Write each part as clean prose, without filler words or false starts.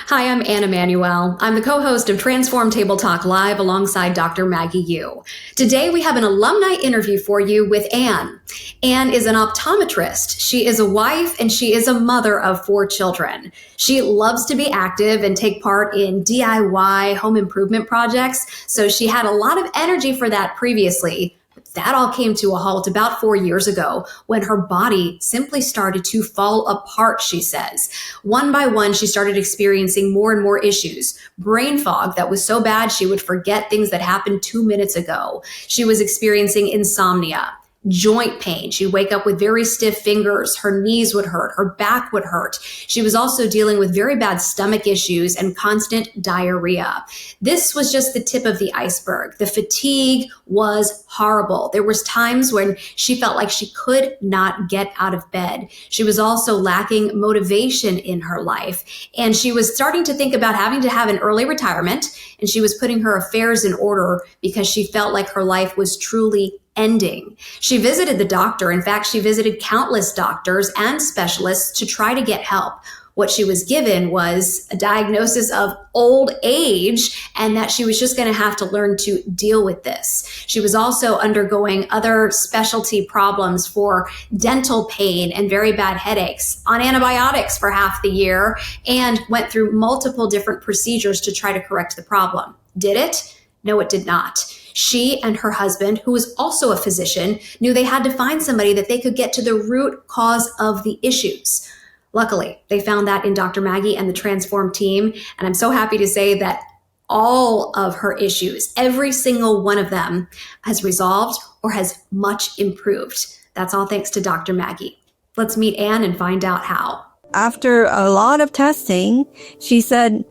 Hi, I'm Anne Imanuel. I'm the co-host of Transform Table Talk Live alongside Dr. Maggie Yu. Today, we have an alumni interview for you with Anne. Anne is an optometrist. She is a wife and she is a mother of 4 children. She loves to be active and take part in DIY home improvement projects, so she had a lot of energy for that previously. That all came to a halt about 4 years ago when her body simply started to fall apart, she says. One by one, she started experiencing more and more issues. Brain fog that was so bad she would forget things that happened 2 minutes ago. She was experiencing insomnia. Joint pain. She'd wake up with very stiff fingers. Her knees would hurt. Her back would hurt. She was also dealing with very bad stomach issues and constant diarrhea. This was just the tip of the iceberg. The fatigue was horrible. There was times when she felt like she could not get out of bed. She was also lacking motivation in her life. And she was starting to think about having to have an early retirement. And she was putting her affairs in order because she felt like her life was truly ending. She visited the doctor. In fact, she visited countless doctors and specialists to try to get help. What she was given was a diagnosis of old age and that she was just going to have to learn to deal with this. She was also undergoing other specialty problems for dental pain and very bad headaches, on antibiotics for half the year, and went through multiple different procedures to try to correct the problem. Did it? No, it did not. She and her husband, who was also a physician, knew they had to find somebody that they could get to the root cause of the issues. Luckily, they found that in Dr. Maggie and the Transform team. And I'm so happy to say that all of her issues, every single one of them, has resolved or has much improved. That's all thanks to Dr. Maggie. Let's meet Anne and find out how. After a lot of testing, she said,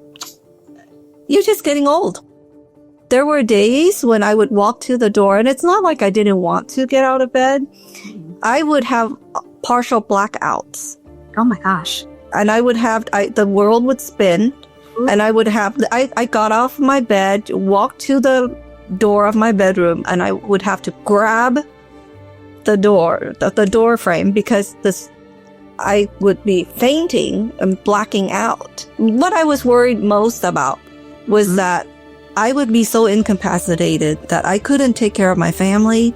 "You're just getting old." There were days when I would walk to the door, and it's not like I didn't want to get out of bed. I would have partial blackouts. Oh my gosh. And I would have, the world would spin, and I would have, I got off my bed, walked to the door of my bedroom, and I would have to grab the door, the door frame, because I would be fainting and blacking out. What I was worried most about was that I would be so incapacitated that I couldn't take care of my family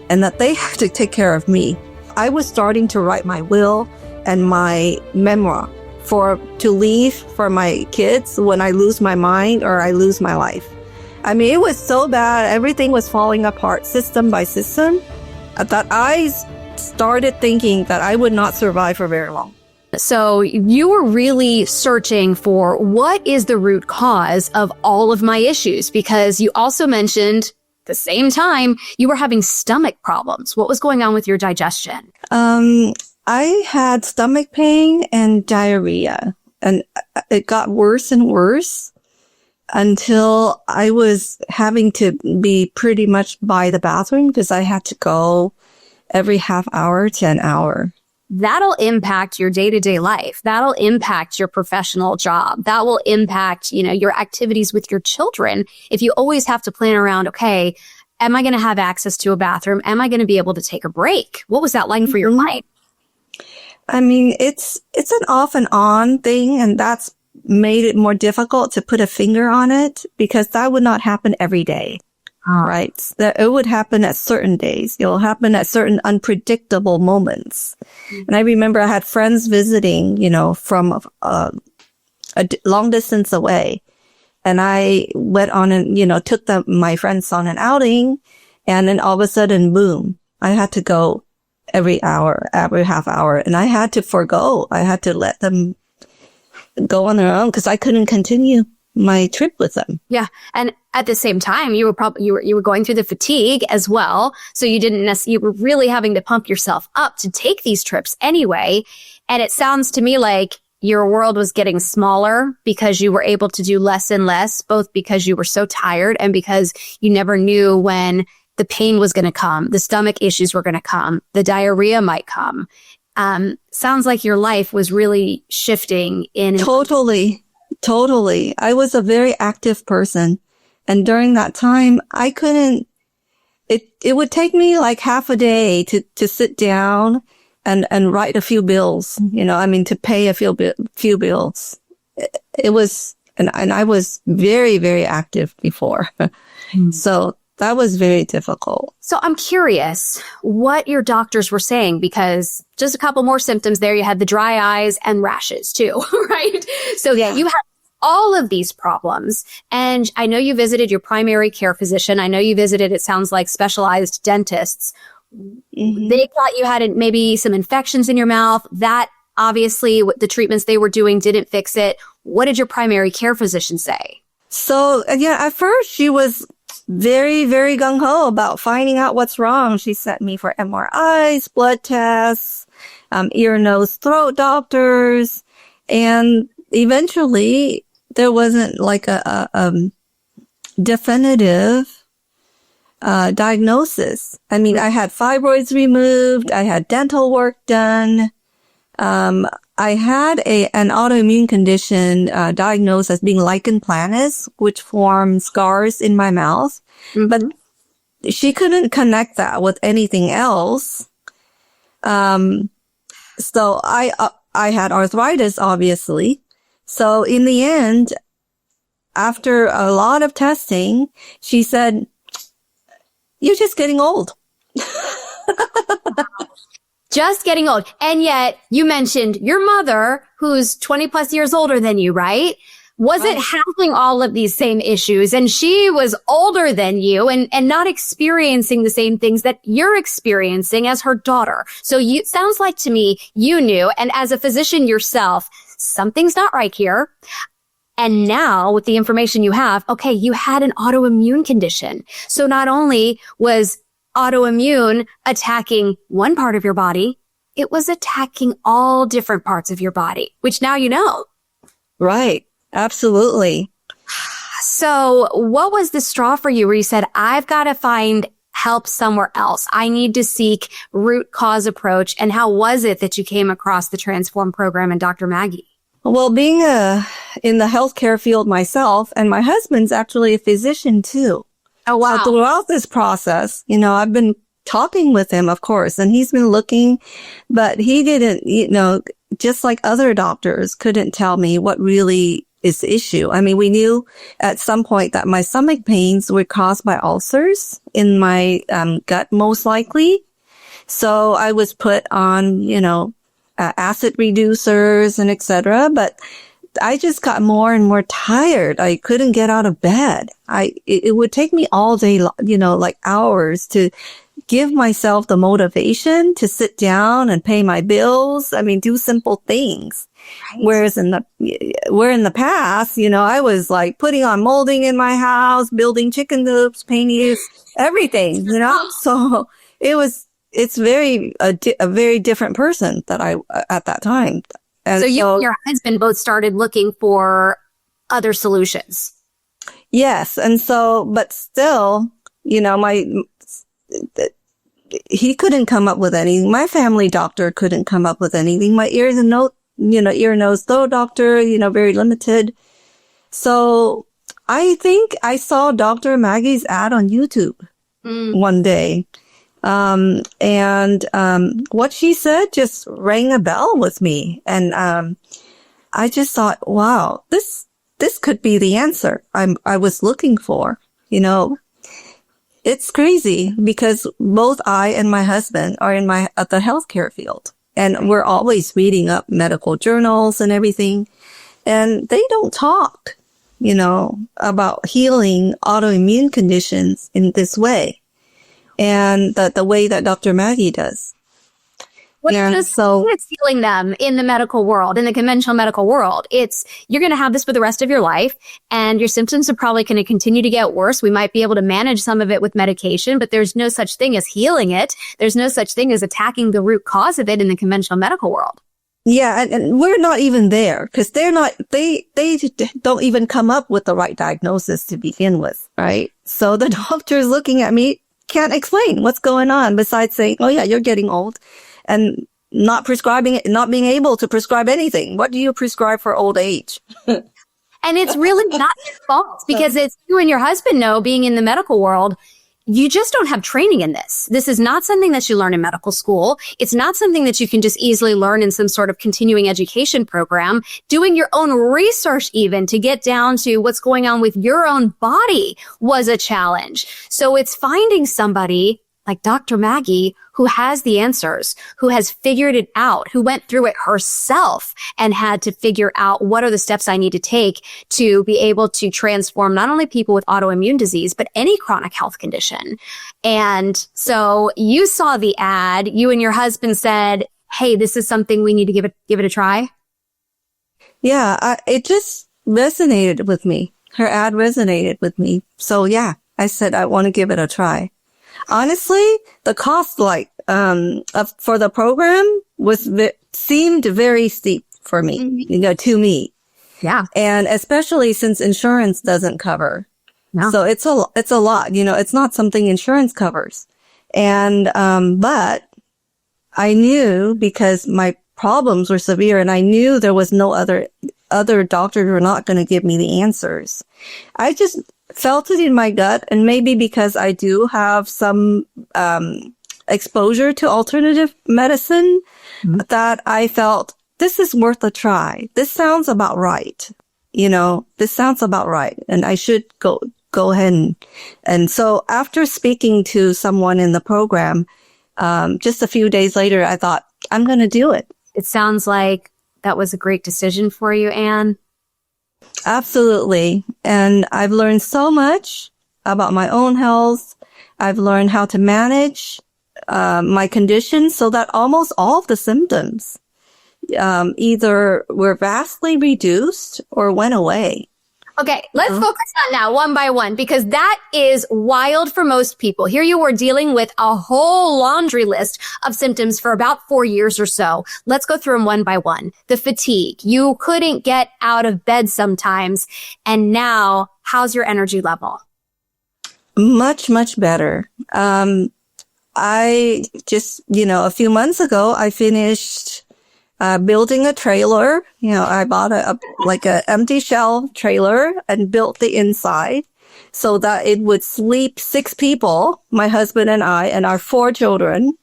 and that they have to take care of me. I was starting to write my will and my memoir to leave for my kids when I lose my mind or I lose my life. I mean, it was so bad. Everything was falling apart system by system that I started thinking that I would not survive for very long. So you were really searching for what is the root cause of all of my issues, because you also mentioned at the same time you were having stomach problems. What was going on with your digestion? I had stomach pain and diarrhea, and it got worse and worse until I was having to be pretty much by the bathroom because I had to go every half hour to an hour. That'll impact your day-to-day life. That'll impact your professional job. That will impact, your activities with your children. If you always have to plan around, okay, am I going to have access to a bathroom? Am I going to be able to take a break? What was that like for your life? I mean, it's an off and on thing, and that's made it more difficult to put a finger on it because that would not happen every day. Right. That it would happen at certain days. It will happen at certain unpredictable moments. And I remember I had friends visiting, from a long distance away. And I went on and, took my friends on an outing. And then all of a sudden, boom, I had to go every hour, every half hour. And I had to forego. I had to let them go on their own because I couldn't continue my trip with them. Yeah. And at the same time, you were going through the fatigue as well. So you were really having to pump yourself up to take these trips anyway. And it sounds to me like your world was getting smaller because you were able to do less and less, both because you were so tired and because you never knew when the pain was going to come, the stomach issues were going to come, the diarrhea might come. Sounds like your life was really shifting in. Totally. I was a very active person. And during that time, I couldn't, it would take me like half a day to sit down and write a few bills, to pay a few bills. it was, and I was very, very active before. So that was very difficult. So I'm curious what your doctors were saying, because just a couple more symptoms there. You had the dry eyes and rashes too, right? So Yeah. you had all of these problems. And I know you visited your primary care physician. I know you visited, it sounds like, specialized dentists. They thought you had maybe some infections in your mouth. That obviously the treatments they were doing didn't fix it. What did your primary care physician say? So yeah, at first she was very, very gung-ho about finding out what's wrong. She sent me for MRIs, blood tests, ear, nose, throat doctors. And eventually there wasn't like a definitive diagnosis. I mean, I had fibroids removed. I had dental work done. I had an autoimmune condition diagnosed as being lichen planus, which formed scars in my mouth. But she couldn't connect that with anything else. So I had arthritis, obviously. So in the end, after a lot of testing, she said, "You're just getting old." Just getting old. And yet you mentioned your mother, who's 20 plus years older than you, right? Wasn't having all of these same issues. And she was older than you and not experiencing the same things that you're experiencing as her daughter. So it sounds like to me, you knew. And as a physician yourself, something's not right here. And now with the information you have, okay, you had an autoimmune condition. So not only was autoimmune attacking one part of your body, it was attacking all different parts of your body, which now you know. Right. Absolutely. So what was the straw for you where you said, I've got to find help somewhere else? I need to seek root cause approach. And how was it that you came across the Transform program and Dr. Maggie? Well, being in the healthcare field myself, and my husband's actually a physician too. Oh, wow. So throughout this process, I've been talking with him, of course, and he's been looking, but he didn't, just like other doctors couldn't tell me what really is the issue. I mean, we knew at some point that my stomach pains were caused by ulcers in my gut, most likely. So I was put on, acid reducers and etc. But I just got more and more tired. I couldn't get out of bed. It would take me all day, like hours to give myself the motivation to sit down and pay my bills. I mean, do simple things. Right. Whereas in the past, I was like putting on molding in my house, building chicken coops, painting, everything, so it's a very different person that I, at that time. And so you and your husband both started looking for other solutions. Yes. And so, but still, he couldn't come up with anything. My family doctor couldn't come up with anything. My ear, nose, throat doctor, very limited. So I think I saw Dr. Maggie's ad on YouTube one day. What she said just rang a bell with me. And, I just thought, wow, this could be the answer I was looking for, It's crazy because both I and my husband are in the healthcare field, and we're always reading up medical journals and everything. And they don't talk, about healing autoimmune conditions in this way. And the way that Dr. Maggie does. It's healing them in the medical world, in the conventional medical world. You're going to have this for the rest of your life, and your symptoms are probably going to continue to get worse. We might be able to manage some of it with medication, but there's no such thing as healing it. There's no such thing as attacking the root cause of it in the conventional medical world. Yeah, and we're not even there because they don't even come up with the right diagnosis to begin with, right? So the doctor's looking at me, can't explain what's going on besides saying, "Oh yeah, you're getting old," and not prescribing it, not being able to prescribe anything. What do you prescribe for old age? And it's really not your fault because as you and your husband know, being in the medical world, you just don't have training in this. This is not something that you learn in medical school. It's not something that you can just easily learn in some sort of continuing education program. Doing your own research even to get down to what's going on with your own body was a challenge. So it's finding somebody like Dr. Maggie who has the answers, who has figured it out, who went through it herself and had to figure out what are the steps I need to take to be able to transform not only people with autoimmune disease, but any chronic health condition. And so you saw the ad, you and your husband said, hey, this is something we need to give it a try. Yeah, it just resonated with me. Her ad resonated with me. So yeah, I said, I want to give it a try. Honestly, the cost for the program seemed very steep for me, to me. Yeah. And especially since insurance doesn't cover. No. So it's a lot, it's not something insurance covers. And, but I knew because my problems were severe and I knew there was no other doctors were not going to give me the answers. I just felt it in my gut, and maybe because I do have some exposure to alternative medicine, that I felt this is worth a try. This sounds about right. This sounds about right, and I should go ahead and so after speaking to someone in the program, just a few days later, I thought I'm going to do it. It sounds like that was a great decision for you, Anne. Absolutely. And I've learned so much about my own health. I've learned how to manage my condition so that almost all of the symptoms either were vastly reduced or went away. Okay, let's focus on now one by one, because that is wild for most people. Here you were dealing with a whole laundry list of symptoms for about 4 years or so. Let's go through them one by one. The fatigue. You couldn't get out of bed sometimes. And now, how's your energy level? Much, much better. I just, a few months ago, I finished building a trailer. I bought a empty shell trailer and built the inside so that it would sleep 6 people, my husband and I, and our 4 children.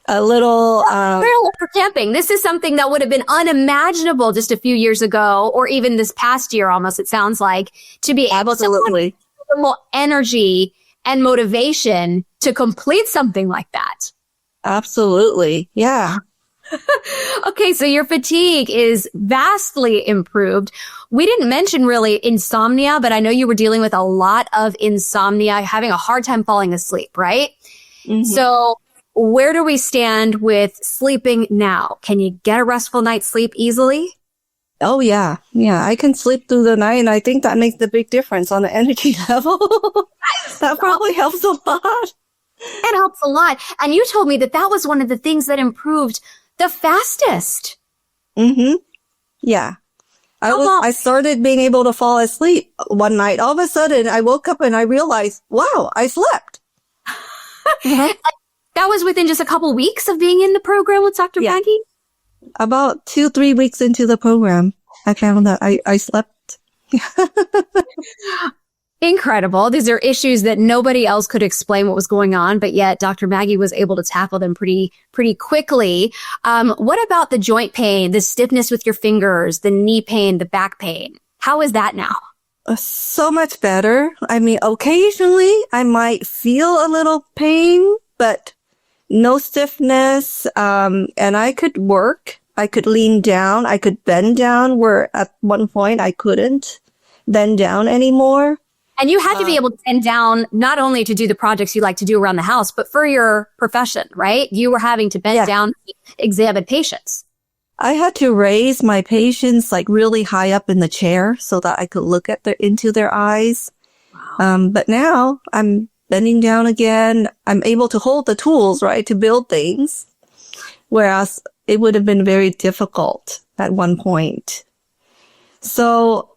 A little, for camping. This is something that would have been unimaginable just a few years ago, or even this past year almost, it sounds like, to be able to have more energy and motivation to complete something like that. Absolutely. Yeah. Okay, so your fatigue is vastly improved. We didn't mention really insomnia, but I know you were dealing with a lot of insomnia, having a hard time falling asleep, right? Mm-hmm. So where do we stand with sleeping now? Can you get a restful night's sleep easily? Oh, yeah. Yeah, I can sleep through the night, and I think that makes the big difference on the energy level. That probably helps a lot. It helps a lot. And you told me that was one of the things that improved the fastest. Mm-hmm. Yeah. I started being able to fall asleep one night. All of a sudden, I woke up and I realized, wow, I slept. That was within just a couple weeks of being in the program with Dr. Maggie? About 2-3 weeks into the program, I found that I slept. Incredible. These are issues that nobody else could explain what was going on, but yet Dr. Maggie was able to tackle them pretty quickly. What about the joint pain, the stiffness with your fingers, the knee pain, the back pain? How is that now? So much better. I mean, occasionally I might feel a little pain, but no stiffness. And I could work. I could lean down. I could bend down, where at one point I couldn't bend down anymore. And you had to be able to bend down not only to do the projects you like to do around the house, but for your profession, right? You were having to bend down to examine patients. I had to raise my patients really high up in the chair so that I could look into their eyes. Wow. But now I'm bending down again. I'm able to hold the tools, right, to build things. Whereas it would have been very difficult at one point. So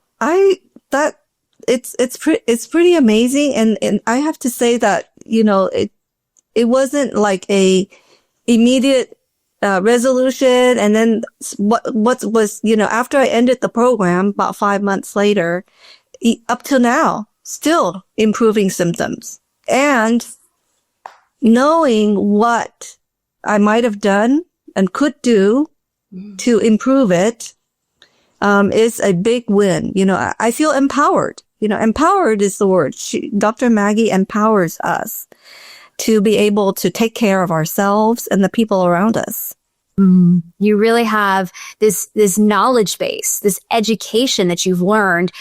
it's pretty amazing. And I have to say that, it wasn't like a immediate resolution. And then what was, after I ended the program about 5 months later, up till now, still improving symptoms. And knowing what I might have done and could do to improve it, is a big win. I feel empowered. Empowered is the word. Dr. Maggie empowers us to be able to take care of ourselves and the people around us. You really have this knowledge base, this education that you've learned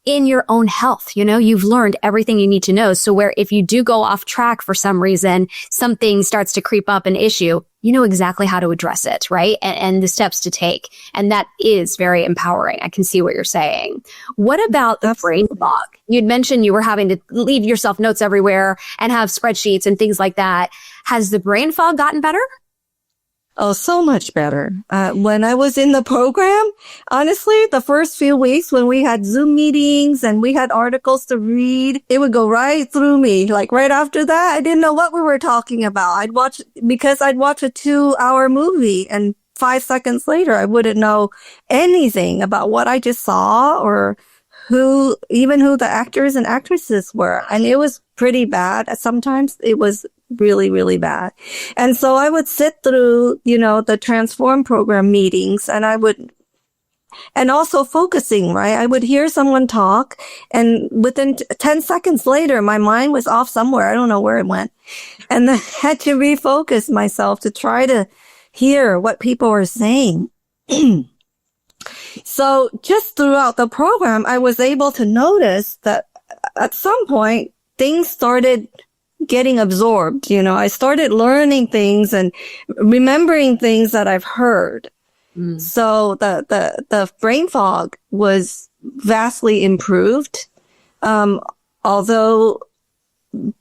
in your own health. You've learned everything you need to know. So where if you do go off track for some reason, something starts to creep up an issue, you know exactly how to address it, right? And the steps to take. And that is very empowering. I can see what you're saying. What about the brain fog? You'd mentioned you were having to leave yourself notes everywhere and have spreadsheets and things like that. Has the brain fog gotten better? Oh, so much better. When I was in the program, honestly, the first few weeks when we had Zoom meetings and we had articles to read, it would go right through me. Like right after that, I didn't know what we were talking about. I'd watch a 2-hour movie and 5 seconds later, I wouldn't know anything about what I just saw or who the actors and actresses were. And it was pretty bad. Sometimes it was really, really bad. And so I would sit through, the Transform program meetings and also focusing, right? I would hear someone talk and within 10 seconds later, my mind was off somewhere. I don't know where it went. And then I had to refocus myself to try to hear what people were saying. So just throughout the program, I was able to notice that at some point things started getting absorbed. I started learning things and remembering things that I've heard. So the brain fog was vastly improved. Although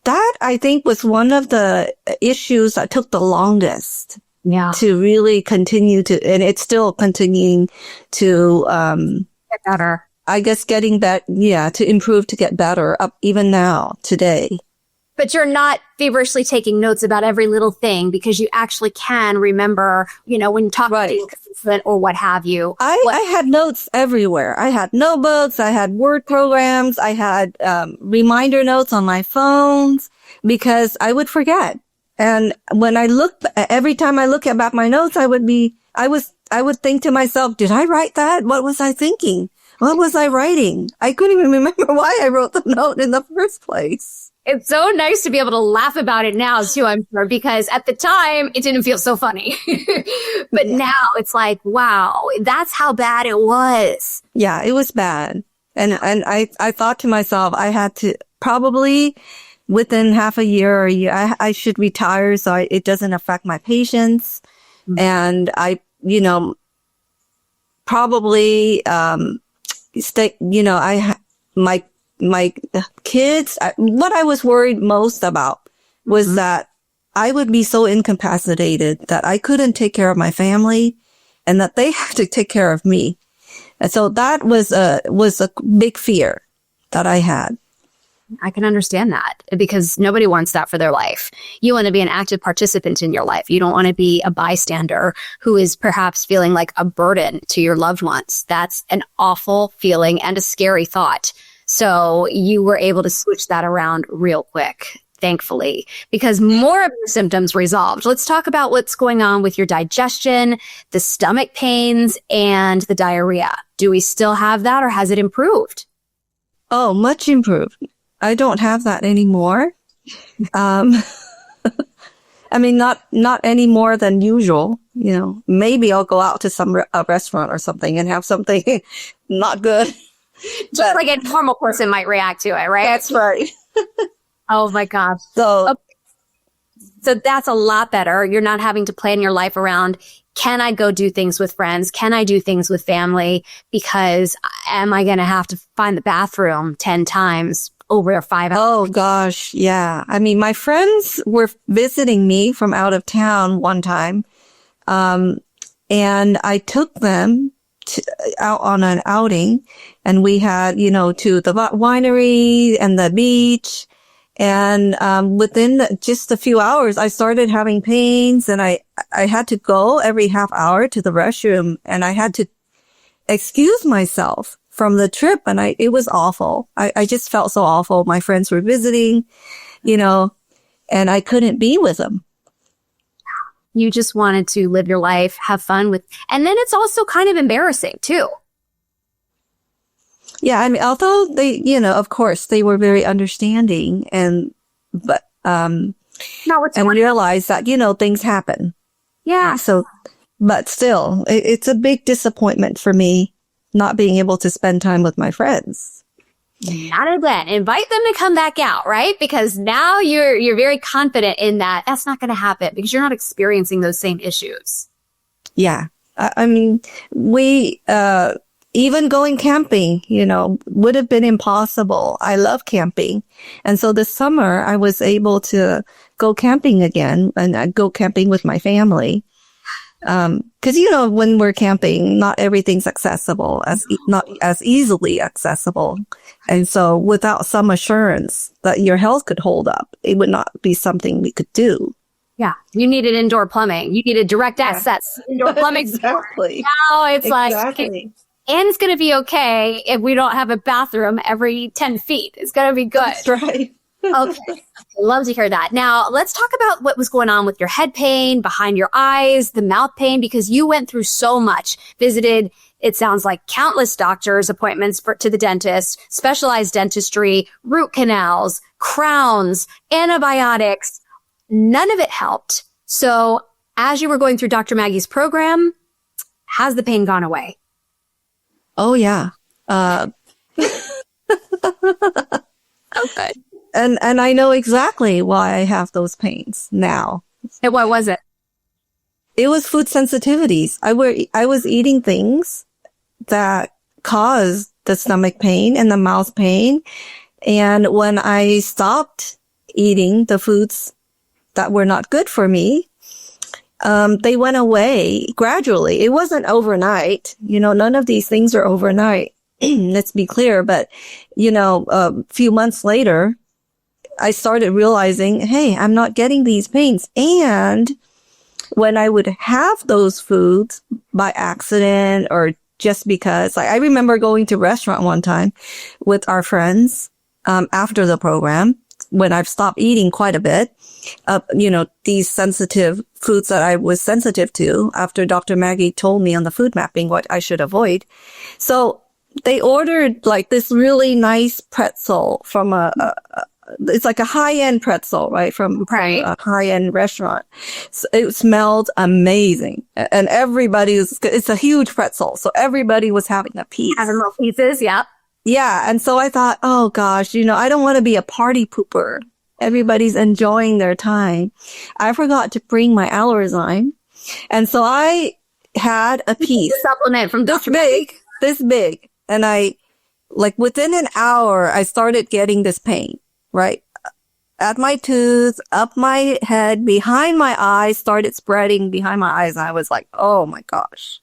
that I think was one of the issues that took the longest. Yeah. To really continue to, and it's still continuing to, get better. I guess getting that, to improve, to get better up even now, today. But you're not feverishly taking notes about every little thing because you actually can remember, when you talk to a or what have you. I had notes everywhere. I had notebooks, I had word programs, I had, reminder notes on my phones because I would forget. And when every time I look at my notes, I would think to myself, did I write that? What was I thinking? What was I writing? I couldn't even remember why I wrote the note in the first place. It's so nice to be able to laugh about it now too, I'm sure, because at the time it didn't feel so funny. But now it's like, wow, that's how bad it was. Yeah, it was bad. And I thought to myself, I had to probably within half a year or a year, I should retire so it doesn't affect my patients. And I, probably, my kids, what I was worried most about was that I would be so incapacitated that I couldn't take care of my family and that they have to take care of me. And so that was a big fear that I had. I can understand that because nobody wants that for their life. You want to be an active participant in your life. You don't want to be a bystander who is perhaps feeling like a burden to your loved ones. That's an awful feeling and a scary thought. So you were able to switch that around real quick, thankfully, because more of your symptoms resolved. Let's talk about what's going on with your digestion, the stomach pains, and the diarrhea. Do we still have that or has it improved? Oh, much improved. I don't have that anymore. I mean, not any more than usual. Maybe I'll go out to a restaurant or something and have something not good. Just like a normal person might react to it, right? That's right. Oh my gosh. So that's a lot better. You're not having to plan your life around, can I go do things with friends? Can I do things with family? Because am I going to have to find the bathroom 10 times over 5 hours? Oh gosh. Yeah. I mean, my friends were visiting me from out of town one time. And I took them out on an outing and we had, to the winery and the beach. And, within just a few hours, I started having pains and I had to go every half hour to the restroom and I had to excuse myself from the trip. And it was awful. I just felt so awful. My friends were visiting, and I couldn't be with them. You just wanted to live your life, have fun with, and then it's also kind of embarrassing too. Yeah, I mean, although they, you know, of course, they were very understanding and realized that, you know, things happen. Yeah. So, but still, it's a big disappointment for me not being able to spend time with my friends. Not again. Invite them to come back out, right? Because now you're very confident in that that's not going to happen because you're not experiencing those same issues. Yeah. I mean, we, even going camping, you know, would have been impossible. I love camping. And so this summer I was able to go camping again, and I'd go camping with my family. 'Cause, you know, when we're camping, not everything's accessible not as easily accessible. And so without some assurance that your health could hold up, it would not be something we could do. Yeah. You needed indoor plumbing. You needed direct access, indoor plumbing. Exactly. Now it's Exactly. like, and it's going to be okay if we don't have a bathroom every 10 feet. It's going to be good. That's right. Okay. Love to hear that. Now, let's talk about what was going on with your head pain, behind your eyes, the mouth pain, because you went through so much. Visited, it sounds like, countless doctors' appointments to the dentist, specialized dentistry, root canals, crowns, antibiotics. None of it helped. So as you were going through Dr. Maggie's program, has the pain gone away? Oh, yeah. Okay. And I know exactly why I have those pains now. And what was it? It was food sensitivities. I was eating things that caused the stomach pain and the mouth pain. And when I stopped eating the foods that were not good for me, they went away gradually. It wasn't overnight. You know, none of these things are overnight. Let's be clear. But, you know, a few months later, I started realizing, hey, I'm not getting these pains. And when I would have those foods by accident or just because, like, I remember going to a restaurant one time with our friends, after the program, when I've stopped eating quite a bit, you know, these sensitive foods that I was sensitive to after Dr. Maggie told me on the food mapping what I should avoid. So they ordered like this really nice pretzel from it's like a high-end pretzel, right? From a high-end restaurant. So it smelled amazing. And it's a huge pretzel. So everybody was having a piece. Having little pieces, yeah. Yeah. And so I thought, oh gosh, you know, I don't want to be a party pooper. Everybody's enjoying their time. I forgot to bring my Allerzyme. And so I had a piece. Supplement from Dr. This big. And within an hour, I started getting this pain. Right at my tooth, up my head, behind my eyes, started spreading behind my eyes. And I was like, oh my gosh.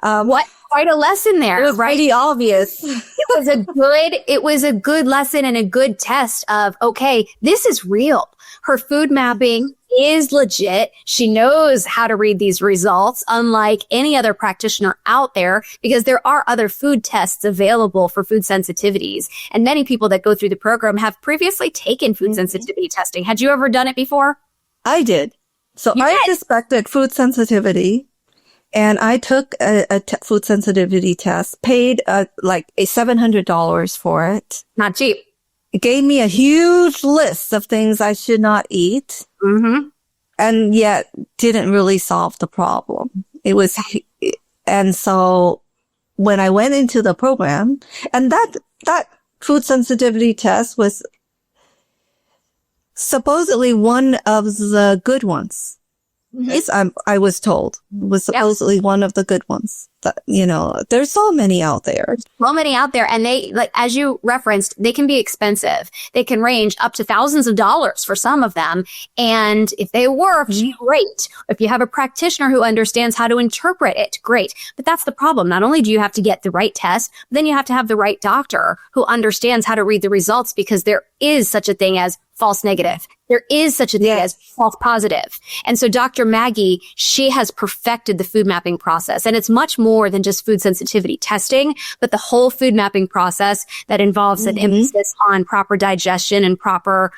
What? Quite a lesson there. It was pretty obvious. It was a good lesson and a good test of, okay, this is real. Her food mapping is legit. She knows how to read these results, unlike any other practitioner out there, because there are other food tests available for food sensitivities. And many people that go through the program have previously taken food sensitivity testing. Had you ever done it before? I did. So I suspected food sensitivity, and I took a food sensitivity test, paid like $700 for it. Not cheap. It gave me a huge list of things I should not eat. Mm-hmm. And yet didn't really solve the problem. And so when I went into the program, and that food sensitivity test was supposedly one of the good ones. Mm-hmm. I was told was supposedly one of the good ones. That, you know, there's so many out there. So many out there. And they, like, as you referenced, they can be expensive. They can range up to thousands of dollars for some of them. And if they work, great. If you have a practitioner who understands how to interpret it, great. But that's the problem. Not only do you have to get the right test, but then you have to have the right doctor who understands how to read the results, because there is such a thing as false negative. There is such a thing as false positive. And so Dr. Maggie, she has perfected the food mapping process. And it's much more than just food sensitivity testing, but the whole food mapping process that involves an emphasis on proper digestion and proper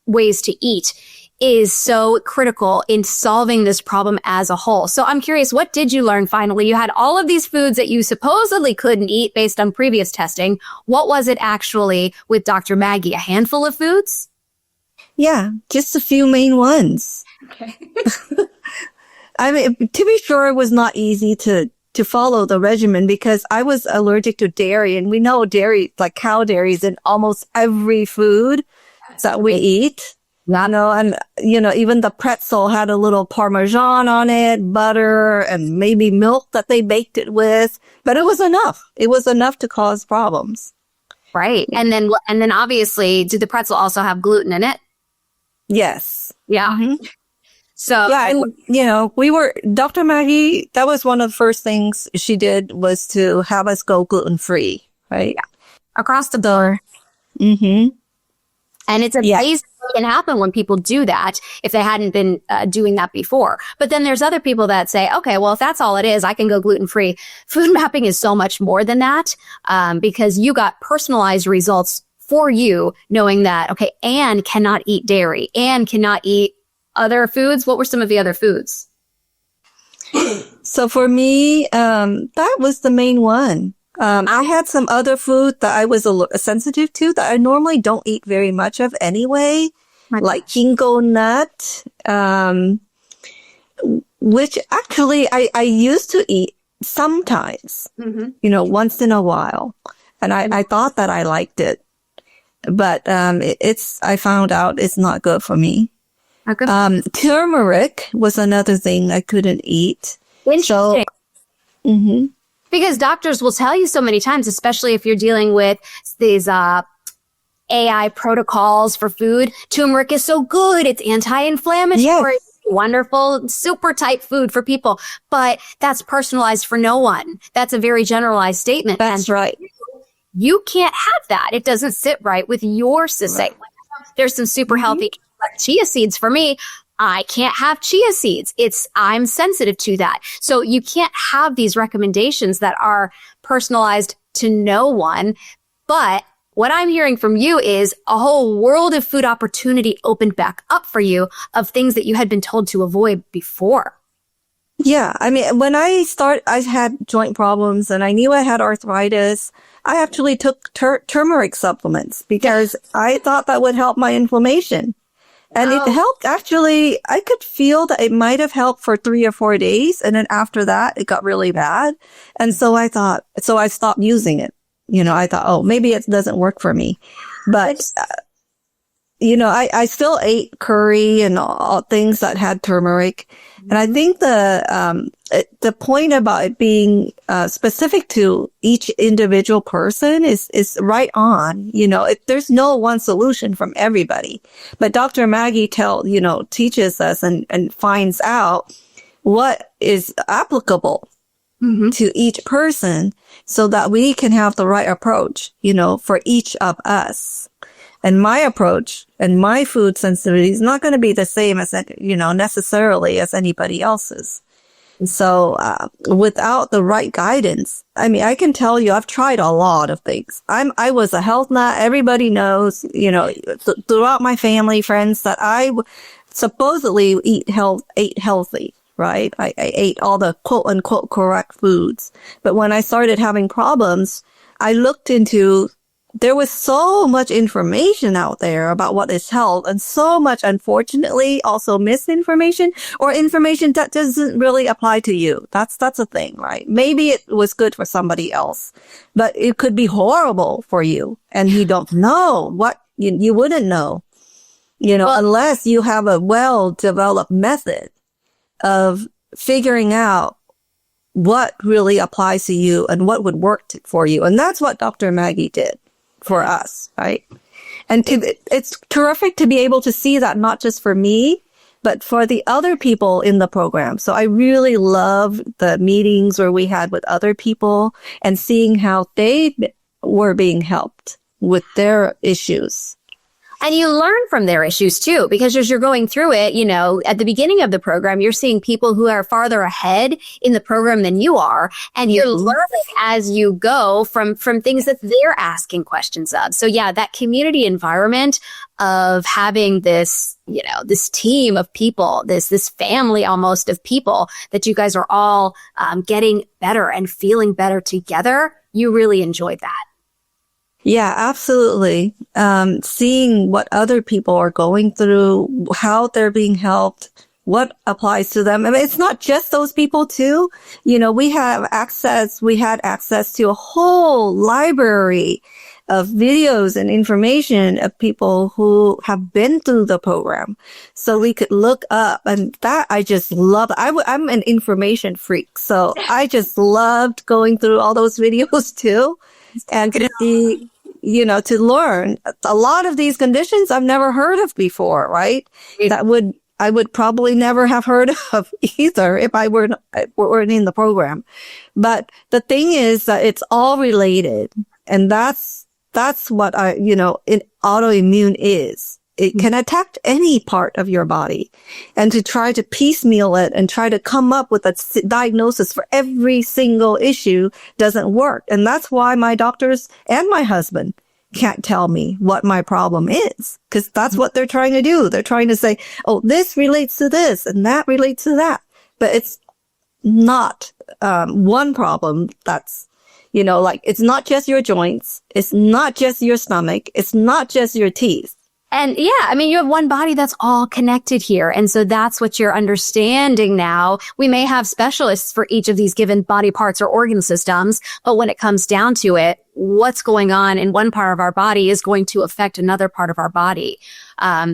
ways to eat is so critical in solving this problem as a whole. So I'm curious, what did you learn finally? You had all of these foods that you supposedly couldn't eat based on previous testing. What was it actually with Dr. Maggie? A handful of foods? Yeah, just a few main ones. Okay. I mean, to be sure, it was not easy to follow the regimen because I was allergic to dairy, and we know dairy, like cow dairy, is in almost every food that we eat. You know, and, you know, even the pretzel had a little Parmesan on it, butter, and maybe milk that they baked it with. But it was enough. It was enough to cause problems. Right. And then obviously, did the pretzel also have gluten in it? Yes. Yeah. Mm-hmm. So, yeah, and, you know, Dr. Maggie, that was one of the first things she did was to have us go gluten-free, right? Yeah. Across the board. Mm-hmm. And it's amazing what can happen when people do that if they hadn't been doing that before. But then there's other people that say, okay, well, if that's all it is, I can go gluten-free. Food mapping is so much more than that because you got personalized results for you knowing that, okay, Anne cannot eat dairy. Anne cannot eat other foods. What were some of the other foods? So for me, that was the main one. I had some other food that I was sensitive to that I normally don't eat very much of anyway, like ginkgo nut, which actually I used to eat sometimes, you know, once in a while. And I thought that I liked it, but I found out it's not good for me. Turmeric was another thing I couldn't eat. Interesting. So, because doctors will tell you so many times, especially if you're dealing with these AI protocols for food, turmeric is so good. It's anti-inflammatory. Yes. Wonderful, super type food for people. But that's personalized for no one. That's a very generalized statement. That's right. You can't have that. It doesn't sit right with your system. Right. There's some super healthy like chia seeds for me. I can't have chia seeds. I'm sensitive to that. So you can't have these recommendations that are personalized to no one. But what I'm hearing from you is a whole world of food opportunity opened back up for you of things that you had been told to avoid before. Yeah. I mean, when I had joint problems and I knew I had arthritis. I actually took turmeric supplements because I thought that would help my inflammation. And it helped. Actually, I could feel that it might have helped for 3 or 4 days. And then after that, it got really bad. And so I stopped using it. You know, I thought, oh, maybe it doesn't work for me. But, you know, I still ate curry and all things that had turmeric. And I think the point about it being specific to each individual person is right on. You know, there's no one solution from everybody. But Dr. Maggie teaches us and finds out what is applicable to each person so that we can have the right approach, you know, for each of us. And my approach and my food sensitivity is not going to be the same as, you know, necessarily as anybody else's. So, without the right guidance, I mean, I can tell you, I've tried a lot of things. I was a health nut. Everybody knows, you know, throughout my family, friends that I supposedly ate healthy, right? I ate all the quote unquote correct foods. But when I started having problems, I looked into there was so much information out there about what is health and so much, unfortunately, also misinformation or information that doesn't really apply to you. That's a thing, right? Maybe it was good for somebody else, but it could be horrible for you. And you don't know what you wouldn't know, you know, unless you have a well-developed method of figuring out what really applies to you and what would work for you. And that's what Dr. Maggie did for us, right? And it's terrific to be able to see that not just for me, but for the other people in the program. So I really love the meetings where we had with other people and seeing how they were being helped with their issues. And you learn from their issues too, because as you're going through it, you know, at the beginning of the program, you're seeing people who are farther ahead in the program than you are. And you're learning as you go from things that they're asking questions of. So yeah, that community environment of having this, you know, this team of people, this family almost of people that you guys are all getting better and feeling better together. You really enjoyed that. Yeah, absolutely. Seeing what other people are going through, how they're being helped, what applies to them. I mean, it's not just those people too. You know, we had access to a whole library of videos and information of people who have been through the program. So we could look up, and that I just love. I'm an information freak. So I just loved going through all those videos too. And to see, you know, to learn a lot of these conditions I've never heard of before, right? I would probably never have heard of either if I weren't in the program. But the thing is that it's all related. And that's what autoimmune is. It can attack any part of your body, and to try to piecemeal it and try to come up with a diagnosis for every single issue doesn't work. And that's why my doctors and my husband can't tell me what my problem is, because that's what they're trying to do. They're trying to say, oh, this relates to this and that relates to that. But it's not one problem that's, you know, like, it's not just your joints. It's not just your stomach. It's not just your teeth. And yeah, I mean, you have one body that's all connected here. And so that's what you're understanding now. We may have specialists for each of these given body parts or organ systems, but when it comes down to it, what's going on in one part of our body is going to affect another part of our body.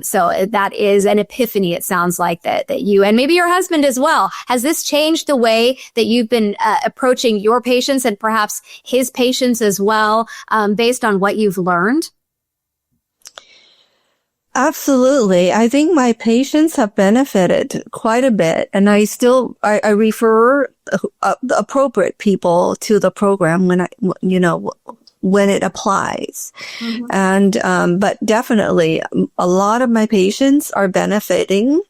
So that is an epiphany, it sounds like, that you and maybe your husband as well. Has this changed the way that you've been approaching your patients and perhaps his patients as well, based on what you've learned? Absolutely. I think my patients have benefited quite a bit, and I refer the appropriate people to the program when it applies. Mm-hmm. And, but definitely a lot of my patients are benefiting.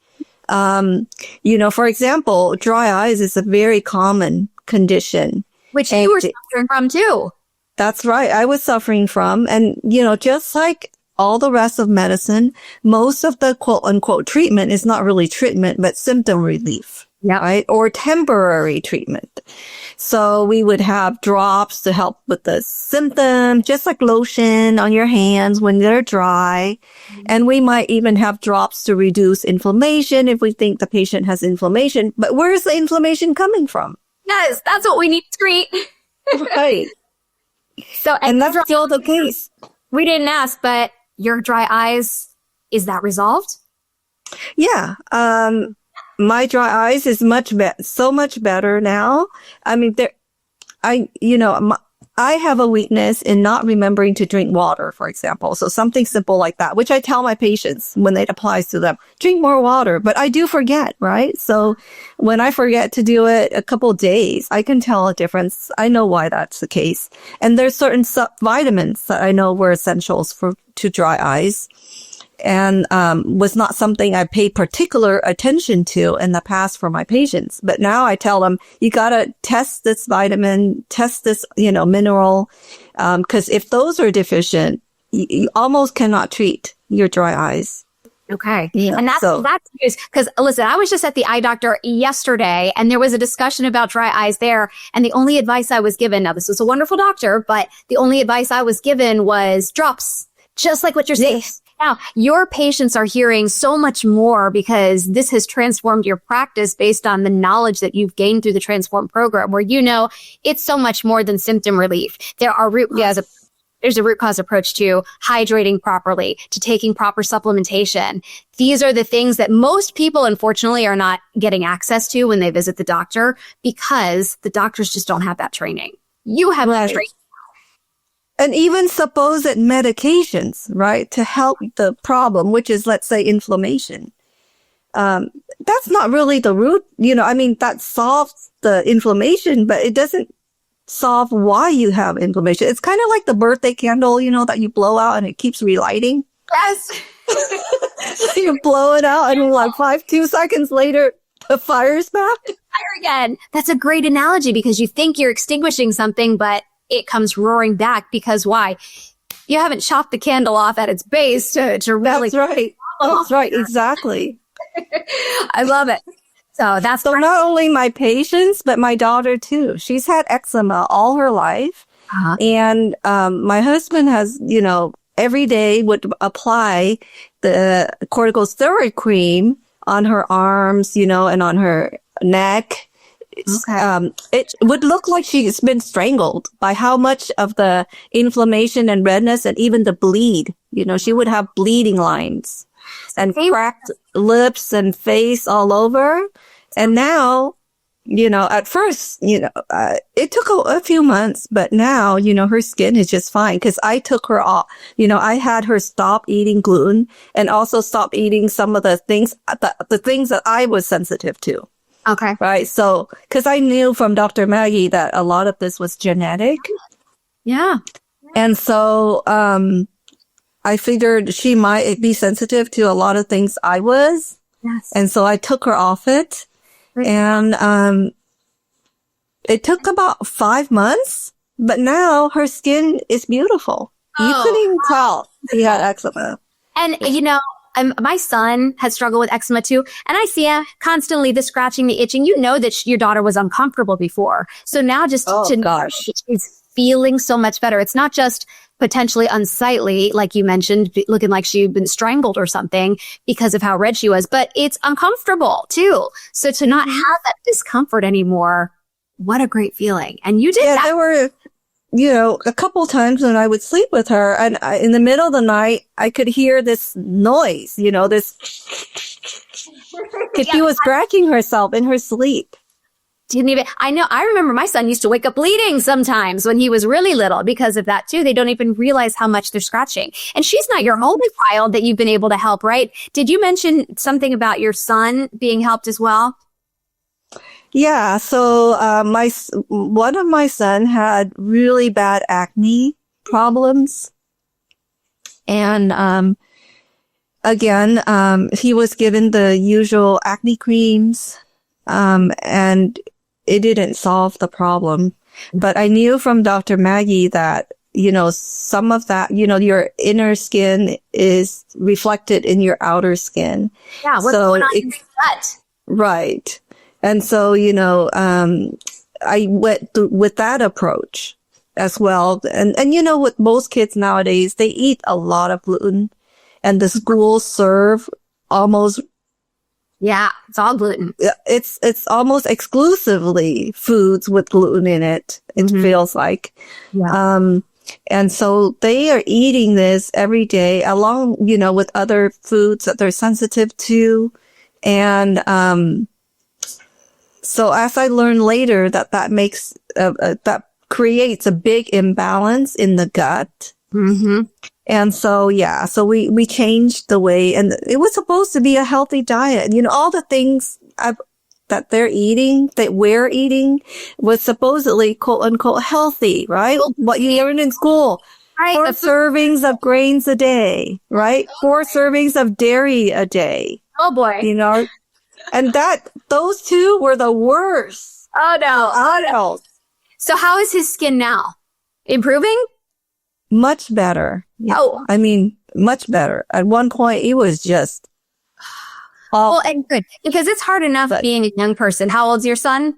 For example, dry eyes is a very common condition. Which you were suffering from too. That's right. I was suffering from, and, just like all the rest of medicine, most of the quote unquote treatment is not really treatment, but symptom relief. Yeah. Right. Or temporary treatment. So we would have drops to help with the symptom, just like lotion on your hands when they're dry. Mm-hmm. And we might even have drops to reduce inflammation if we think the patient has inflammation. But where's the inflammation coming from? Yes, that's what we need to treat. Right. So, and that's still the case. We didn't ask, but your dry eyes, is that resolved? Yeah. My dry eyes is so much better now. I mean, I have a weakness in not remembering to drink water, for example. So something simple like that, which I tell my patients when it applies to them, drink more water, but I do forget, right? So when I forget to do it a couple of days, I can tell a difference. I know why that's the case. And there's certain vitamins that I know were essentials to dry eyes. And was not something I paid particular attention to in the past for my patients. But now I tell them, you gotta test this vitamin, test this, mineral, because if those are deficient, you almost cannot treat your dry eyes. Okay. Yeah, and that's because listen, I was just at the eye doctor yesterday, and there was a discussion about dry eyes there. And the only advice I was given, now this was a wonderful doctor, but the only advice I was given was drops, just like what you're saying. Yes. Now, your patients are hearing so much more because this has transformed your practice based on the knowledge that you've gained through the Transform program, where it's so much more than symptom relief. There's a root cause approach to hydrating properly, to taking proper supplementation. These are the things that most people, unfortunately, are not getting access to when they visit the doctor because the doctors just don't have that training. You have that training. And even supposed medications, right, to help the problem, which is, let's say, inflammation. That's not really the root, that solves the inflammation, but it doesn't solve why you have inflammation. It's kind of like the birthday candle, that you blow out and it keeps relighting. Yes. So you blow it out, and like 2 seconds later, the fire's back. Fire again. That's a great analogy because you think you're extinguishing something, but it comes roaring back because why? You haven't chopped the candle off at its base to really. That's right. That's right. Exactly. I love it. So that's So not only my patients, but my daughter too. She's had eczema all her life. Uh-huh. And my husband has, every day would apply the corticosteroid cream on her arms, and on her neck. Okay. It would look like she's been strangled by how much of the inflammation and redness and even the bleed. She would have bleeding lines and cracked lips and face all over. And now, at first, it took a few months, but now, her skin is just fine because I took her off. I had her stop eating gluten and also stop eating some of the things that I was sensitive to. Okay. Right. So, because I knew from Dr. Maggie that a lot of this was genetic. Yeah. And so, I figured she might be sensitive to a lot of things I was. Yes. And so I took her off it. And, it took about 5 months, but now her skin is beautiful. You couldn't even tell she had eczema. And, my son has struggled with eczema too. And I see constantly the scratching, the itching. You know that your daughter was uncomfortable before. So now just she's feeling so much better. It's not just potentially unsightly, like you mentioned, looking like she'd been strangled or something because of how red she was, but it's uncomfortable too. So to not have that discomfort anymore, what a great feeling. And you did that. There were, a couple times when I would sleep with her and in the middle of the night, I could hear this noise, this, she was scratching herself in her sleep. I remember my son used to wake up bleeding sometimes when he was really little because of that too. They don't even realize how much they're scratching. And she's not your only child that you've been able to help, right? Did you mention something about your son being helped as well? Yeah. So, one of my son had really bad acne problems. And, again, he was given the usual acne creams, and it didn't solve the problem. But I knew from Dr. Maggie that, some of that, your inner skin is reflected in your outer skin. Yeah. What's going on in your gut? Right. And so, I went with that approach as well. And with most kids nowadays, they eat a lot of gluten and the schools serve almost. Yeah, it's all gluten. It's almost exclusively foods with gluten in it. It feels like. Yeah. And so they are eating this every day along, with other foods that they're sensitive to. And, so as I learned later that makes, that creates a big imbalance in the gut. Mm-hmm. And so, so we changed the way, and it was supposed to be a healthy diet. All the things that they're eating, that we're eating was supposedly quote unquote healthy, right? What you learn in school. Right. 4 servings of grains a day, right? 4 servings of dairy a day. Oh boy. And those 2 were the worst. Oh no. Oh no. So how is his skin now? Improving? Much better. Yeah. Oh. I mean, much better. At one point, it was just. Well, and good. Because it's hard enough being a young person. How old's your son?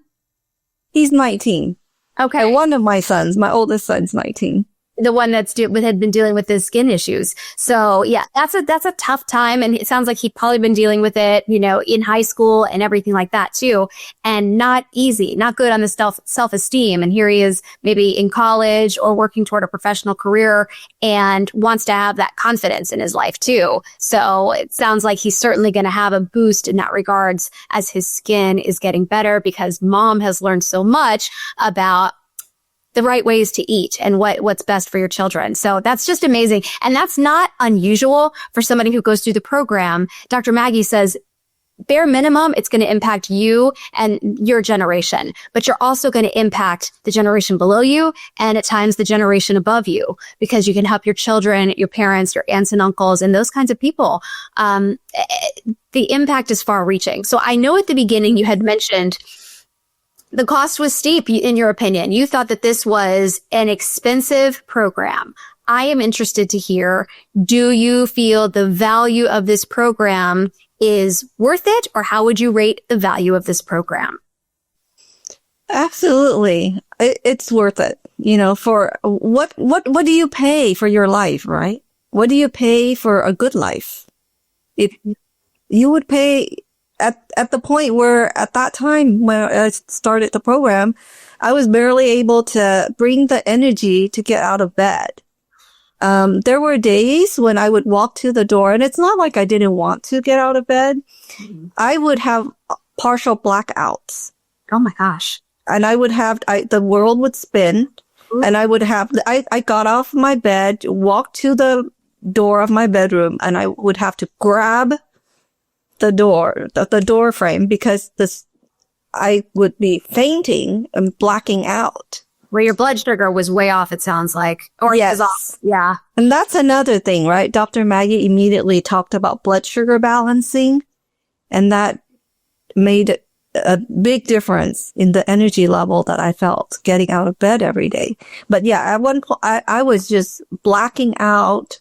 He's 19. Okay. One of my sons, my oldest son's 19. The one had been dealing with the skin issues. So yeah, that's a tough time. And it sounds like he'd probably been dealing with it, in high school and everything like that too. And not easy, not good on the self-esteem. And here he is maybe in college or working toward a professional career and wants to have that confidence in his life too. So it sounds like he's certainly going to have a boost in that regards as his skin is getting better because mom has learned so much about the right ways to eat and what's best for your children. So that's just amazing. And that's not unusual for somebody who goes through the program. Dr. Maggie says bare minimum, it's going to impact you and your generation, but you're also going to impact the generation below you and at times the generation above you, because you can help your children, your parents, your aunts and uncles, and those kinds of people. The impact is far reaching. So I know at the beginning you had mentioned the cost was steep, in your opinion. You thought that this was an expensive program. I am interested to hear, do you feel the value of this program is worth it, or how would you rate the value of this program? Absolutely. It's worth it. For what do you pay for your life, right? What do you pay for a good life? You would pay at the point where at that time when I started the program, I was barely able to bring the energy to get out of bed. There were days when I would walk to the door, and it's not like I didn't want to get out of bed. Mm-hmm. I would have partial blackouts. Oh my gosh. And I would have, the world would spin. Ooh. And I would have, I got off my bed, walked to the door of my bedroom, and I would have to grab the door frame, because I would be fainting and blacking out. Where your blood sugar was way off, it sounds like. Or yes. It was off. Yeah. And that's another thing, right? Dr. Maggie immediately talked about blood sugar balancing, and that made a big difference in the energy level that I felt getting out of bed every day. But yeah, at one point, I was just blacking out.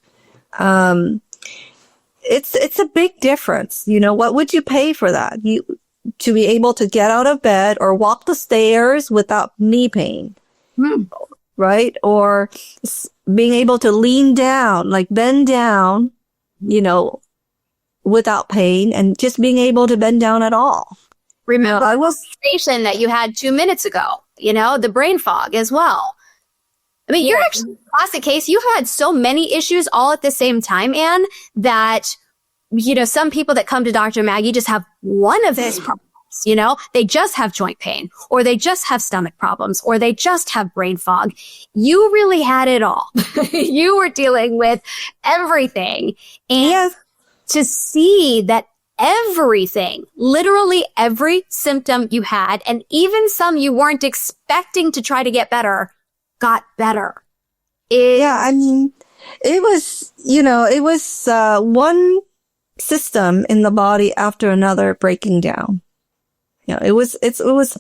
It's a big difference. What would you pay for that? To be able to get out of bed or walk the stairs without knee pain. Right? Or being able to lean down, like bend down, without pain, and just being able to bend down at all. Remember the conversation that you had 2 minutes ago, the brain fog as well. I mean, you're actually a classic case. You've had so many issues all at the same time, Anne, that, some people that come to Dr. Maggie just have one of these problems. They just have joint pain, or they just have stomach problems, or they just have brain fog. You really had it all. You were dealing with everything. And to see that everything, literally every symptom you had, and even some you weren't expecting to try to get better, got better. I mean, it was one system in the body after another breaking down. It was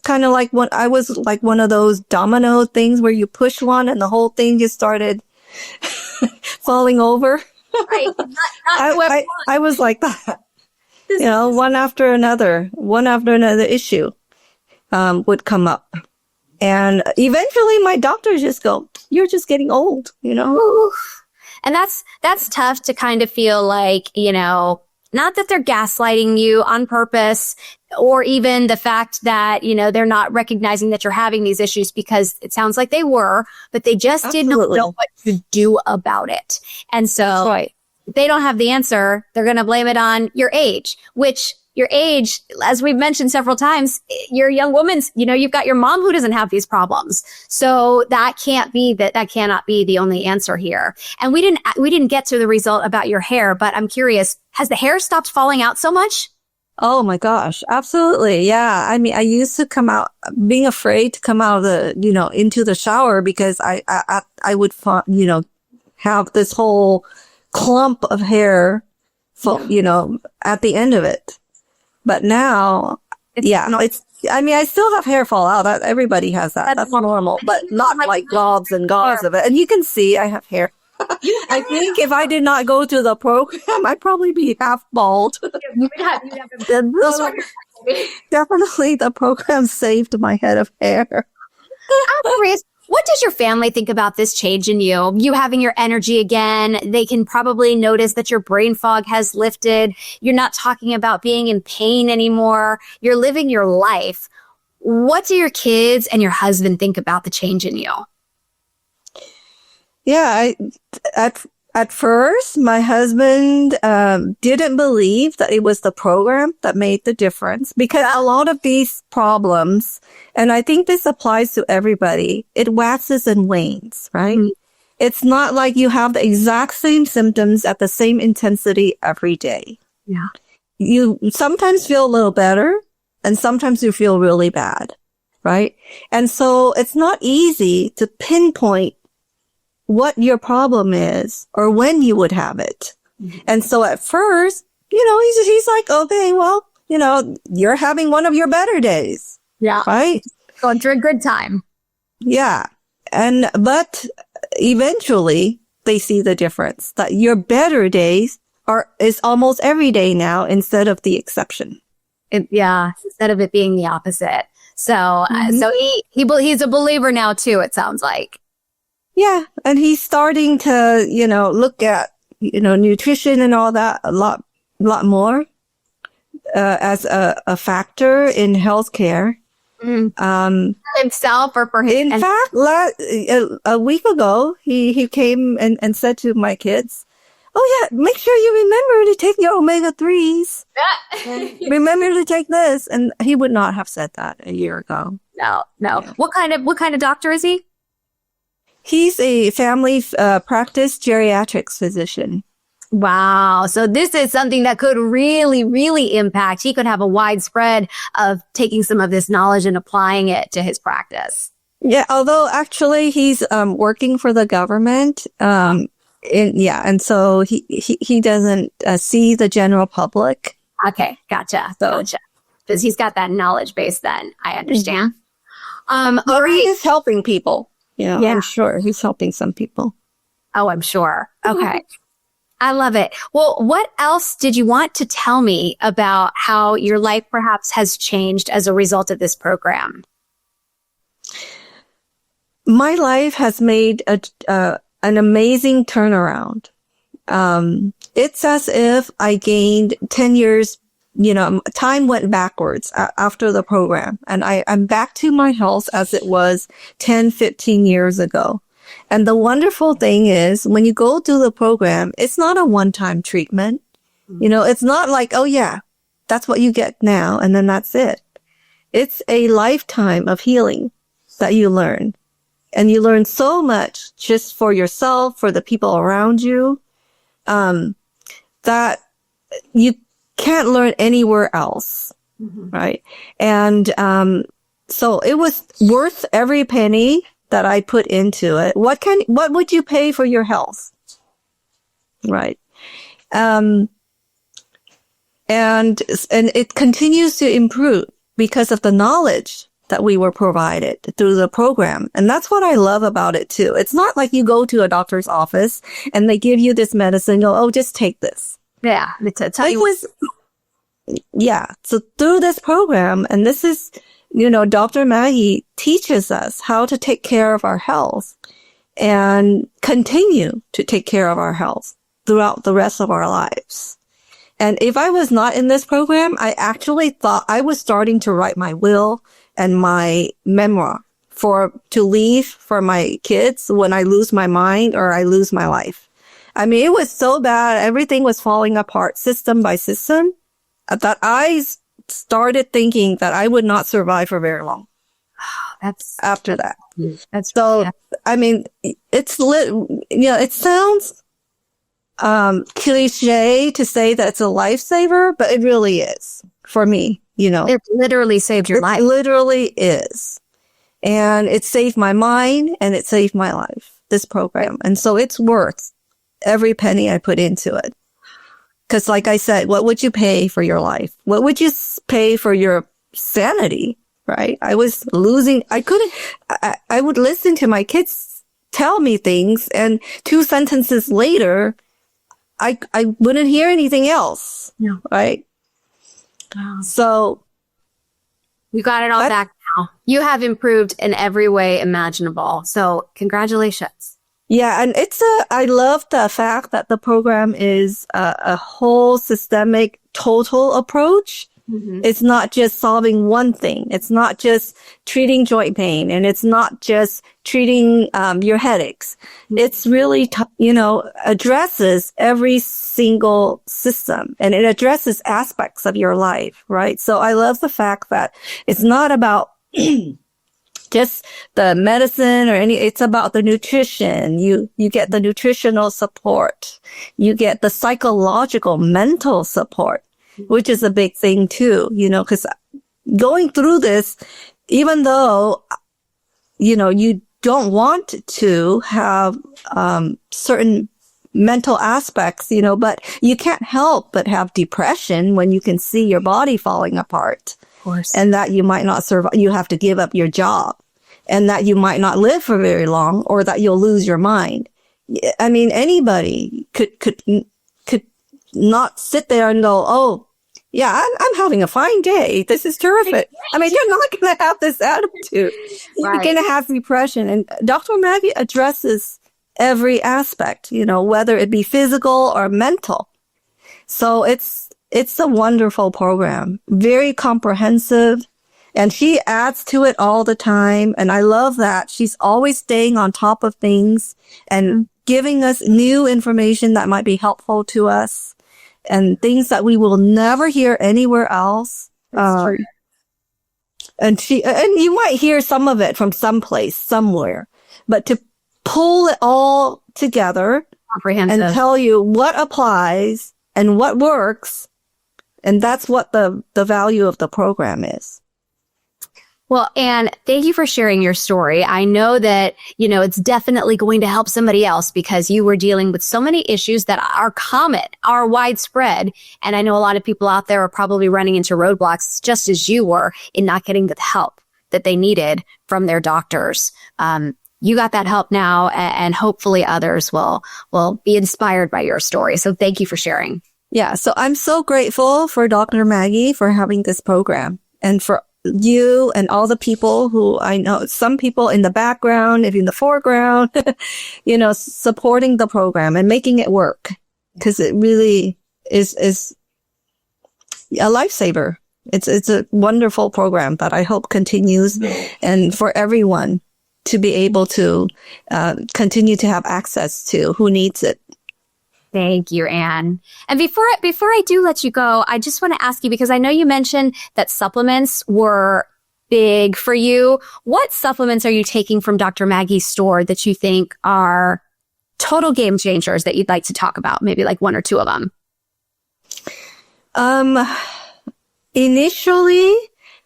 kind of like I was like one of those domino things where you push one and the whole thing just started falling over. Right. I was like that. One after another issue would come up. And eventually my doctors just go, "You're just getting old," And that's tough to kind of feel like, not that they're gaslighting you on purpose, or even the fact that, they're not recognizing that you're having these issues, because it sounds like they were, but they just didn't know what to do about it. And so they don't have the answer. They're going to blame it on your age, which your age, as we've mentioned several times, you're a young woman, you've got your mom who doesn't have these problems. So that cannot be the only answer here. And we didn't get to the result about your hair, but I'm curious, has the hair stopped falling out so much? Oh my gosh. Absolutely. Yeah. I mean, I used to come out being afraid to come out of the, into the shower, because I would, have this whole clump of hair, at the end of it. But now, I still have hair fall out. Everybody has that. That's normal, but not like gobs and gobs of it. And you can see I have hair. I think if I did not go to the program, I'd probably be half bald. Definitely the program saved my head of hair. I'm curious, what does your family think about this change in you? You having your energy again. They can probably notice that your brain fog has lifted. You're not talking about being in pain anymore. You're living your life. What do your kids and your husband think about the change in you? Yeah, at first, my husband didn't believe that it was the program that made the difference, because a lot of these problems, and I think this applies to everybody, it waxes and wanes, right? Mm-hmm. It's not like you have the exact same symptoms at the same intensity every day. Yeah. you sometimes feel a little better and sometimes you feel really bad, right? And so it's not easy to pinpoint what your problem is or when you would have it. And so at first, he's like, okay, well, you're having one of your better days. Yeah. Right? Going through a good time. Yeah. But eventually they see the difference that your better days is almost every day now instead of the exception. Instead of it being the opposite. So, so he's a believer now too, it sounds like. Yeah. And he's starting to, look at, nutrition and all that a lot more, as a factor in healthcare. Himself or for him. In fact, a week ago, he came and said to my kids, "Oh yeah, make sure you remember to take your omega-3s. Remember to take this." And he would not have said that a year ago. No. Yeah. What kind of doctor is he? He's a family practice geriatrics physician. Wow. So this is something that could really, really impact. He could have a widespread of taking some of this knowledge and applying it to his practice. Yeah. Although actually he's working for the government. And so he doesn't see the general public. Okay. Gotcha. Because he's got that knowledge base then. I understand. Or he is helping people. Yeah. I'm sure he's helping some people. Oh, I'm sure. Okay. I love it. Well, what else did you want to tell me about how your life perhaps has changed as a result of this program? My life has made an amazing turnaround. It's as if I gained 10 years, time went backwards after the program. And I'm back to my health as it was 10, 15 years ago. And the wonderful thing is when you go through the program, it's not a one-time treatment. It's not like, oh yeah, that's what you get now. And then that's it. It's a lifetime of healing that you learn. And you learn so much just for yourself, for the people around you, that you can't learn anywhere else. Right. And, so it was worth every penny that I put into it. What would you pay for your health? Right. And it continues to improve because of the knowledge that we were provided through the program. And that's what I love about it too. It's not like you go to a doctor's office and they give you this medicine, go, oh, just take this. Yeah. So through this program, and this is, Dr. Maggie teaches us how to take care of our health and continue to take care of our health throughout the rest of our lives. And if I was not in this program, I actually thought I was starting to write my will and my memoir to leave for my kids when I lose my mind or I lose my life. I mean, it was so bad. Everything was falling apart system by system that I started thinking that I would not survive for very long. After that. I mean, it sounds cliche to say that it's a lifesaver, but it really is for me. It literally saved your life. It literally is. And it saved my mind and it saved my life, this program. And so it's worth every penny I put into it. Because like I said, what would you pay for your life? What would you pay for your sanity? Right? I was losing. I would listen to my kids tell me things and 2 sentences later, I wouldn't hear anything else. Yeah. Right? Wow. So you got it all back now. You have improved in every way imaginable. So congratulations. Yeah. And I love the fact that the program is a whole systemic total approach. Mm-hmm. It's not just solving one thing. It's not just treating joint pain and it's not just treating, your headaches. Mm-hmm. It's really, addresses every single system and it addresses aspects of your life, right? So I love the fact that it's not about just the medicine it's about the nutrition. You get the nutritional support. You get the psychological, mental support. which is a big thing too, because going through this, even though, you don't want to have certain mental aspects, but you can't help but have depression when you can see your body falling apart. Of course. And that you might not survive, you have to give up your job, and that you might not live for very long, or that you'll lose your mind. I mean, anybody could not sit there and go, oh, yeah, I'm having a fine day. This is terrific. I mean, you're not going to have this attitude. You're Right. going to have depression. And Dr. Maggie addresses every aspect, whether it be physical or mental. So it's a wonderful program, very comprehensive. And she adds to it all the time. And I love that. She's always staying on top of things and giving us new information that might be helpful to us, and things that we will never hear anywhere else. That's true. And you might hear some of it from someplace, somewhere, but to pull it all together Comprehensive. and tell you what applies and what works. And that's what the value of the program is. Well, Anne, thank you for sharing your story. I know that, it's definitely going to help somebody else, because you were dealing with so many issues that are common, are widespread. And I know a lot of people out there are probably running into roadblocks, just as you were, in not getting the help that they needed from their doctors. You got that help now, and hopefully others will be inspired by your story. So thank you for sharing. Yeah. So I'm so grateful for Dr. Maggie for having this program, and for you and all the people who I know, some people in the background, if in the foreground, supporting the program and making it work, because it really is a lifesaver. It's a wonderful program that I hope continues, and for everyone to be able to continue to have access to who needs it. Thank you, Anne. And before I do let you go, I just want to ask you, because I know you mentioned that supplements were big for you. What supplements are you taking from Dr. Maggie's store that you think are total game changers that you'd like to talk about? Maybe like one or two of them. Initially,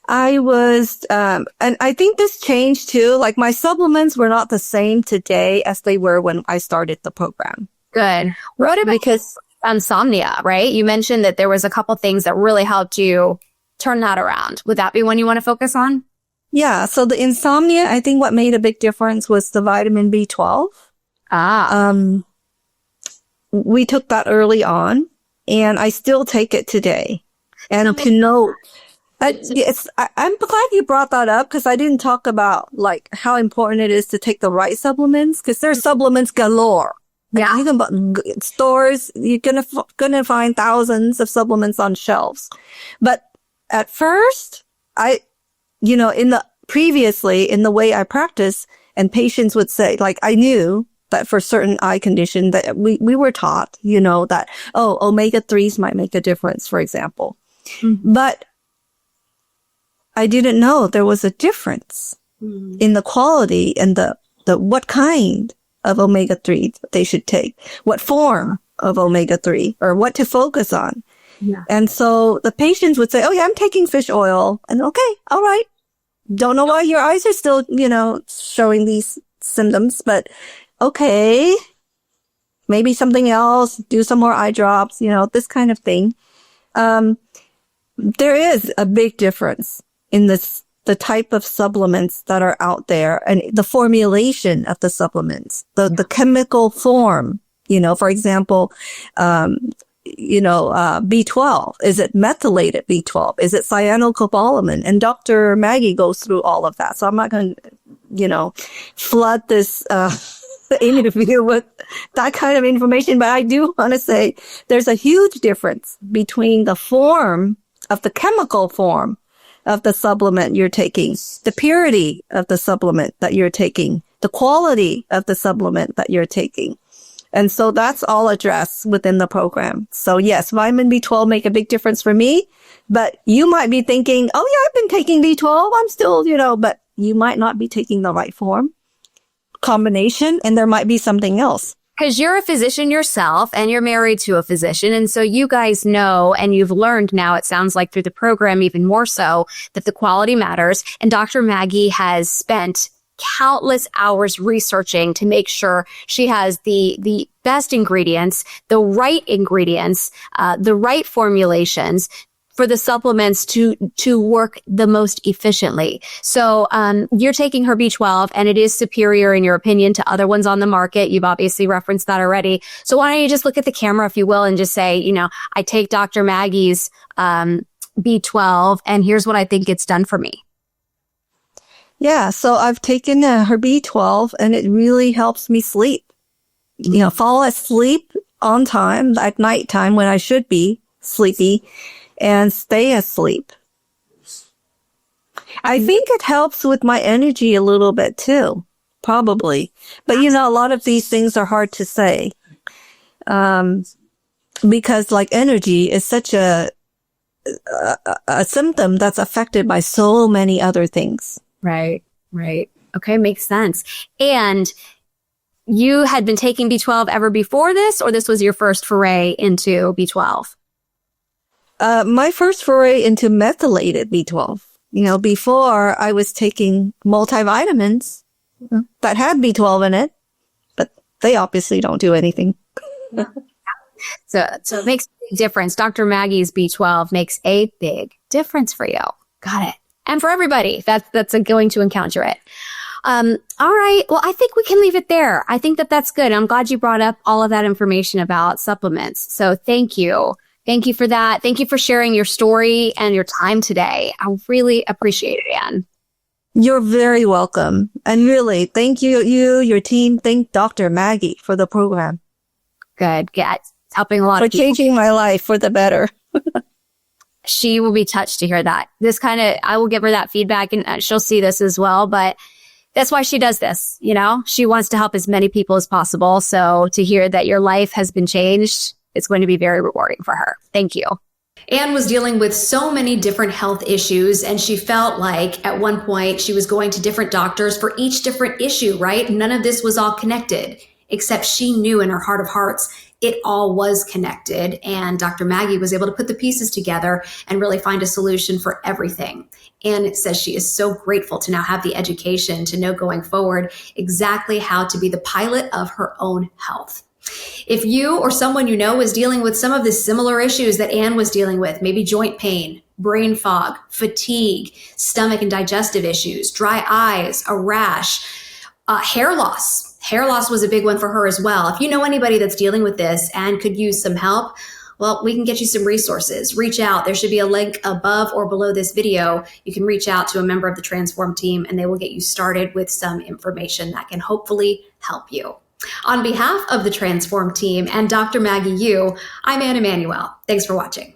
I was, and I think this changed too. Like, my supplements were not the same today as they were when I started the program. Good. What about Because insomnia, right? You mentioned that there was a couple things that really helped you turn that around. Would that be one you want to focus on? yeah, so the insomnia, I think what made a big difference was the vitamin B12. We took that early on, and I still take it today. And to know, I'm glad you brought that up, because I didn't talk about like how important it is to take the right supplements, because there's supplements galore. Yeah. You can stores, you're gonna find thousands of supplements on shelves. But at first, in the way I practice, and patients would say, like, I knew that for certain eye condition that we were taught, that, omega-3s might make a difference, for example. Mm-hmm. But I didn't know there was a difference in the quality and the what kind of omega-3 they should take, what form of omega-3, or what to focus on. Yeah. And so the patients would say, oh yeah, I'm taking fish oil. And okay, all right. Don't know why your eyes are still, showing these symptoms, but okay, maybe something else, do some more eye drops, this kind of thing. There is a big difference in the type of supplements that are out there, and the formulation of the supplements, the chemical form, for example, B12. Is it methylated B12? Is it cyanocobalamin? And Dr. Maggie goes through all of that. So I'm not going to, flood this, interview with that kind of information. But I do want to say there's a huge difference between the form of the chemical form of the supplement you're taking, the purity of the supplement that you're taking, the quality of the supplement that you're taking. And so that's all addressed within the program. So yes, vitamin B12 make a big difference for me, but you might be thinking, oh yeah, I've been taking B12. I'm still, but you might not be taking the right form, combination, and there might be something else Because you're a physician yourself and you're married to a physician. And so you guys know, and you've learned now, it sounds like through the program, even more so, that the quality matters. And Dr. Maggie has spent countless hours researching to make sure she has the best ingredients, the right formulations for the supplements to work the most efficiently. So you're taking her B12 and it is superior in your opinion to other ones on the market. You've obviously referenced that already. So why don't you just look at the camera, if you will, and just say, you know, I take Dr. Maggie's B12 and here's what I think it's done for me. Yeah, so I've taken her B12 and it really helps me sleep. You know, fall asleep on time at nighttime when I should be sleepy and stay asleep. I think it helps with my energy a little bit too, probably. But you know, a lot of these things are hard to say. Because like energy is such a symptom that's affected by so many other things. Right. Okay, makes sense. And you had been taking B12 ever before this, or this was your first foray into B12? My first foray into methylated B12. You know, before I was taking multivitamins that had B12 in it, but they obviously don't do anything. So it makes a big difference. Dr. Maggie's B12 makes a big difference for you. Got it. And for everybody that's going to encounter it. All right. Well, I think we can leave it there. I think that's good. I'm glad you brought up all of that information about supplements. So thank you. Thank you for that. Thank you for sharing your story and your time today. I really appreciate it, Anne. You're very welcome. And really, thank you, your team. Thank Dr. Maggie for the program. Good. Yeah, it's helping a lot for of people. changing my life for the better. She will be touched to hear that. I will give her that feedback and she'll see this as well. But that's why she does this. You know, she wants to help as many people as possible. So to hear that your life has been changed, it's going to be very rewarding for her. Thank you. Anne was dealing with so many different health issues, and she felt like at one point she was going to different doctors for each different issue, right? None of this was all connected, except she knew in her heart of hearts it all was connected. And Dr. Maggie was able to put the pieces together and really find a solution for everything. And it says she is so grateful to now have the education to know going forward exactly how to be the pilot of her own health. If you or someone you know is dealing with some of the similar issues that Anne was dealing with, maybe joint pain, brain fog, fatigue, stomach and digestive issues, dry eyes, a rash, hair loss. Hair loss was a big one for her as well. If you know anybody that's dealing with this and could use some help, well, we can get you some resources. Reach out. There should be a link above or below this video. You can reach out to a member of the Transform team and they will get you started with some information that can hopefully help you. On behalf of the Transform team and Dr. Maggie Yu, I'm Anne Imanuel. Thanks for watching.